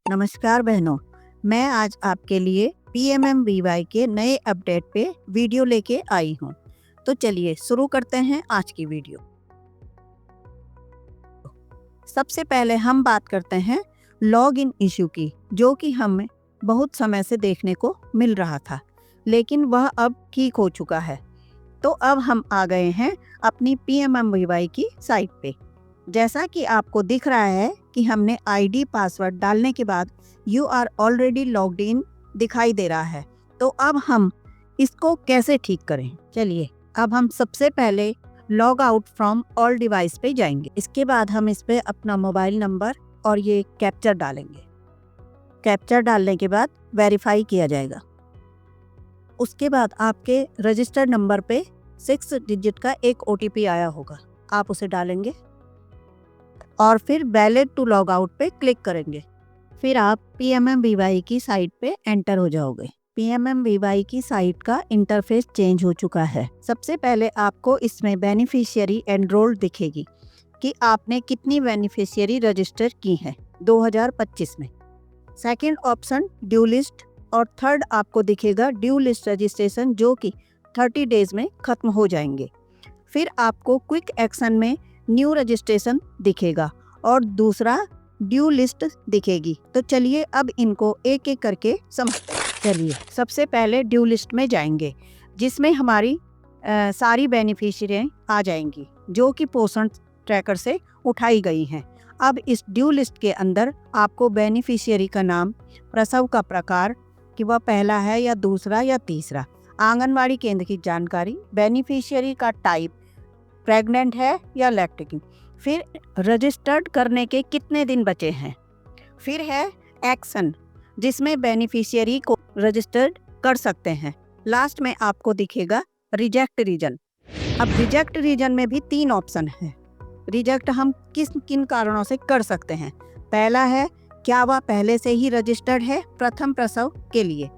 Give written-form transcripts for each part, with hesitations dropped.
नमस्कार बहनों, मैं आज आपके लिए PMMVY के नए अपडेट पे वीडियो लेके आई हूँ। तो चलिए शुरू करते हैं आज की वीडियो। सबसे पहले हम बात करते हैं लॉग इन इशू की, जो कि हमें बहुत समय से देखने को मिल रहा था, लेकिन वह अब ठीक हो चुका है। तो अब हम आ गए हैं अपनी PMMVY की साइट पे। जैसा कि आपको दिख रहा है कि हमने आईडी पासवर्ड डालने के बाद you are already logged in दिखाई दे रहा है। तो अब हम इसको कैसे ठीक करें, चलिए अब हम सबसे पहले log out from all device पे जाएंगे। इसके बाद हम इस पे अपना मोबाइल नंबर और ये कैप्चर डालेंगे। कैप्चर डालने के बाद वेरीफाई किया जाएगा। उसके बाद आपके रजिस्टर्ड नंबर पे 6 डिजिट का एक OTP आया होगा, आप उसे डालेंगे और फिर वैलिड टू लॉग आउट पे क्लिक करेंगे। फिर आप PMMVY की साइट पे एंटर हो जाओगे। PMMVY की साइट का इंटरफेस चेंज हो चुका है। सबसे पहले आपको इसमें बेनिफिशियरी एनरोल्ड दिखेगी कि आपने कितनी बेनिफिशियरी रजिस्टर की है 2025 में। सेकंड ऑप्शन ड्यू लिस्ट और थर्ड आपको दिखेगा ड्यू लिस्ट रजिस्ट्रेशन, जो कि 30 डेज में खत्म हो जाएंगे। फिर आपको क्विक एक्शन में न्यू रजिस्ट्रेशन दिखेगा और दूसरा ड्यू लिस्ट दिखेगी। तो चलिए अब इनको एक एक करके समझते हैं। चलिए सबसे पहले ड्यू लिस्ट में जाएंगे, जिसमें हमारी सारी बेनिफिशियरी आ जाएंगी जो कि पोषण ट्रैकर से उठाई गई हैं। अब इस ड्यू लिस्ट के अंदर आपको बेनिफिशियरी का नाम, प्रसव का प्रकार कि वह पहला है या दूसरा या तीसरा, आंगनवाड़ी केंद्र की जानकारी, बेनिफिशियरी का टाइप, प्रेग्नेंट है या लैक्टेटिंग, फिर रजिस्टर्ड करने के कितने दिन बचे हैं, फिर है एक्शन जिसमें बेनिफिशियरी को रजिस्टर्ड कर सकते हैं। लास्ट में आपको दिखेगा रिजेक्ट रीजन। अब रिजेक्ट रीजन में भी 3 ऑप्शन है। रिजेक्ट हम किन कारणों से कर सकते हैं। पहला है क्या वह पहले से ही रजिस्टर्ड है प्रथम प्रसव के लिए,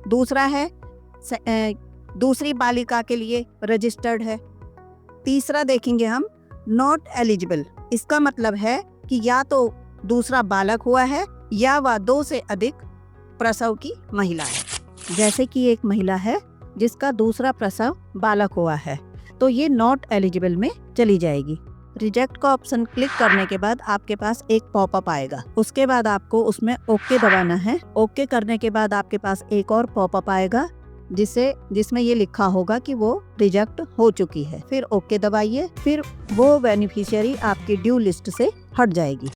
दूसरा है दूसरी बालिका के लिए रजिस्टर्ड है, तीसरा देखेंगे हम नॉट एलिजिबल। इसका मतलब है कि या तो दूसरा बालक हुआ है या वह 2 से अधिक प्रसव की महिला है। जैसे कि एक महिला है जिसका दूसरा प्रसव बालक हुआ है, तो ये नॉट एलिजिबल में चली जाएगी। रिजेक्ट का ऑप्शन क्लिक करने के बाद आपके पास एक पॉपअप आएगा। उसके बाद आपको उसमें ओके दबाना है। ओके करने के बाद आपके पास एक और पॉपअप आएगा जिसमें ये लिखा होगा कि वो रिजेक्ट हो चुकी है। फिर ओके दबाइए, फिर वो बेनिफिशियरी आपकी ड्यू लिस्ट से हट जाएगी।